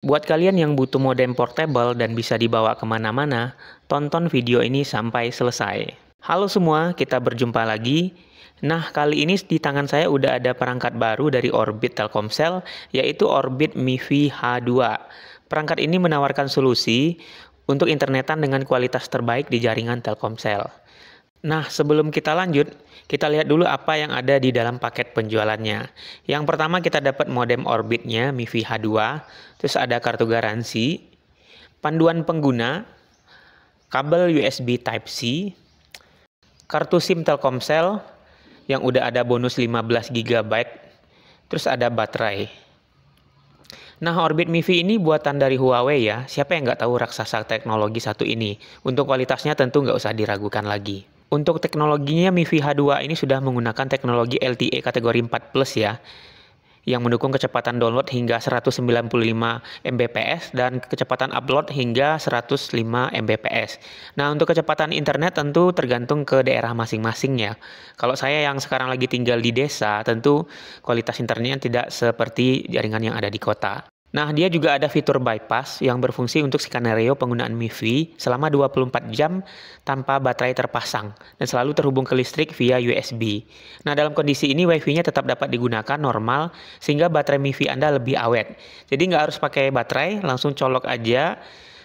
Buat kalian yang butuh modem portable dan bisa dibawa kemana-mana, tonton video ini sampai selesai. Halo semua, kita berjumpa lagi. Nah, kali ini di tangan saya udah ada perangkat baru dari Orbit Telkomsel, yaitu Orbit MiFi H2. Perangkat ini menawarkan solusi untuk internetan dengan kualitas terbaik di jaringan Telkomsel. Nah, sebelum kita lanjut, kita lihat dulu apa yang ada di dalam paket penjualannya. Yang pertama kita dapat modem Orbitnya MiFi H2, terus ada kartu garansi, panduan pengguna, kabel USB Type-C, kartu SIM Telkomsel yang udah ada bonus 15 GB, terus ada baterai. Nah, Orbit MiFi ini buatan dari Huawei ya. Siapa yang nggak tahu raksasa teknologi satu ini? Untuk kualitasnya tentu nggak usah diragukan lagi. Untuk teknologinya MiFi H2 ini sudah menggunakan teknologi LTE kategori 4 Plus ya, yang mendukung kecepatan download hingga 195 Mbps dan kecepatan upload hingga 105 Mbps. Nah, untuk kecepatan internet tentu tergantung ke daerah masing-masing ya. Kalau saya yang sekarang lagi tinggal di desa, tentu kualitas internetnya tidak seperti jaringan yang ada di kota. Nah, dia juga ada fitur bypass yang berfungsi untuk skenario penggunaan MiFi selama 24 jam tanpa baterai terpasang dan selalu terhubung ke listrik via USB. Nah, dalam kondisi ini Wi-Fi-nya tetap dapat digunakan normal sehingga baterai MiFi Anda lebih awet. Jadi nggak harus pakai baterai, langsung colok aja.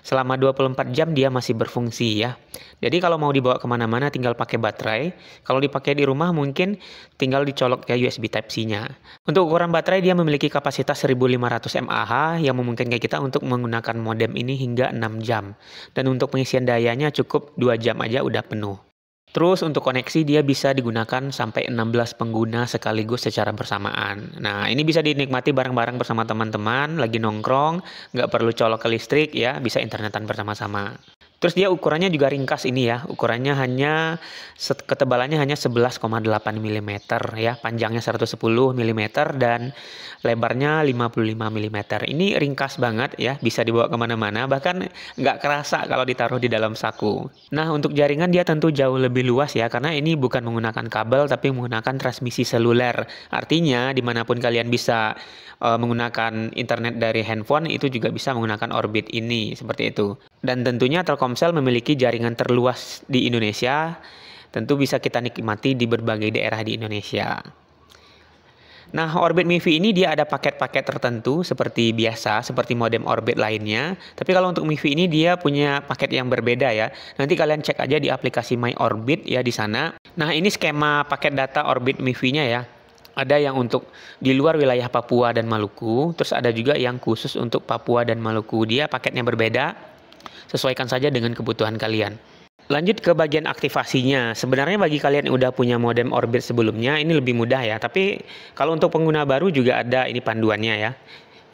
Selama 24 jam dia masih berfungsi ya. Jadi kalau mau dibawa kemana-mana tinggal pakai baterai. Kalau dipakai di rumah mungkin tinggal dicolok ke USB Type-C-nya. Untuk ukuran baterai dia memiliki kapasitas 1500 mAh yang memungkinkan kita untuk menggunakan modem ini hingga 6 jam. Dan untuk pengisian dayanya cukup 2 jam aja udah penuh. Terus untuk koneksi dia bisa digunakan sampai 16 pengguna sekaligus secara bersamaan. Nah, ini bisa dinikmati bareng-bareng bersama teman-teman, lagi nongkrong, nggak perlu colok ke listrik ya, bisa internetan bersama-sama. Terus dia ukurannya juga ringkas ini ya, ukurannya ketebalannya hanya 11,8 mm ya, panjangnya 110 mm dan lebarnya 55 mm. Ini ringkas banget ya, bisa dibawa kemana-mana, bahkan nggak kerasa kalau ditaruh di dalam saku. Nah, untuk jaringan dia tentu jauh lebih luas ya, karena ini bukan menggunakan kabel tapi menggunakan transmisi seluler. Artinya dimanapun kalian bisa menggunakan internet dari handphone itu juga bisa menggunakan Orbit ini, seperti itu. Dan tentunya Telkomsel memiliki jaringan terluas di Indonesia, tentu bisa kita nikmati di berbagai daerah di Indonesia. Nah, Orbit MiFi ini dia ada paket-paket tertentu seperti biasa, seperti modem Orbit lainnya. Tapi kalau untuk MiFi ini dia punya paket yang berbeda ya. Nanti kalian cek aja di aplikasi My Orbit ya di sana. Nah, ini skema paket data Orbit MiFi-nya ya. Ada yang untuk di luar wilayah Papua dan Maluku, terus ada juga yang khusus untuk Papua dan Maluku. Dia paketnya berbeda, sesuaikan saja dengan kebutuhan kalian. Lanjut ke bagian aktivasinya. Sebenarnya bagi kalian yang udah punya modem Orbit sebelumnya, ini lebih mudah ya. Tapi kalau untuk pengguna baru juga ada ini panduannya ya.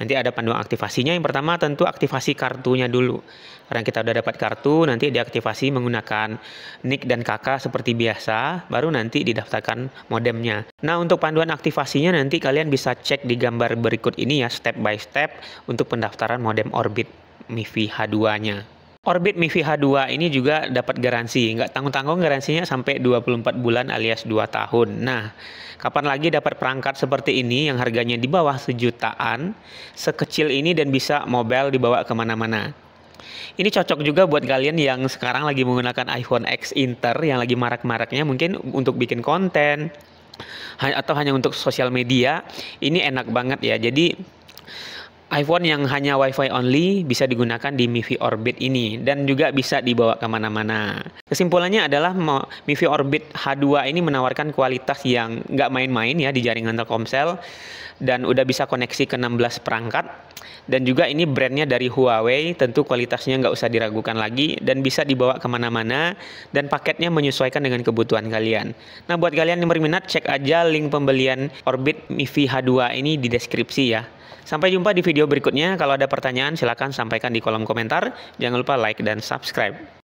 Nanti ada panduan aktivasinya. Yang pertama tentu aktivasi kartunya dulu. Karena kita udah dapat kartu, nanti diaktifasi menggunakan NIK dan KK seperti biasa, baru nanti didaftarkan modemnya. Nah, untuk panduan aktivasinya nanti kalian bisa cek di gambar berikut ini ya, step by step untuk pendaftaran modem Orbit MiFi H2-nya. Orbit MiFi H2 ini juga dapat garansi, nggak tanggung-tanggung garansinya sampai 24 bulan alias 2 tahun. Nah, kapan lagi dapat perangkat seperti ini yang harganya di bawah sejutaan, sekecil ini dan bisa mobile dibawa kemana-mana. Ini cocok juga buat kalian yang sekarang lagi menggunakan iPhone X Inter yang lagi marak-maraknya mungkin untuk bikin konten atau hanya untuk sosial media. Ini enak banget ya. Jadi iPhone yang hanya Wi-Fi only bisa digunakan di MiFi Orbit ini dan juga bisa dibawa kemana-mana. Kesimpulannya adalah MiFi Orbit H2 ini menawarkan kualitas yang nggak main-main ya di jaringan Telkomsel dan udah bisa koneksi ke 16 perangkat. Dan juga ini brandnya dari Huawei, tentu kualitasnya nggak usah diragukan lagi dan bisa dibawa kemana-mana dan paketnya menyesuaikan dengan kebutuhan kalian. Nah, buat kalian yang berminat cek aja link pembelian Orbit MiFi H2 ini di deskripsi ya. Sampai jumpa di video berikutnya. Kalau ada pertanyaan silahkan sampaikan di kolom komentar. Jangan lupa like dan subscribe.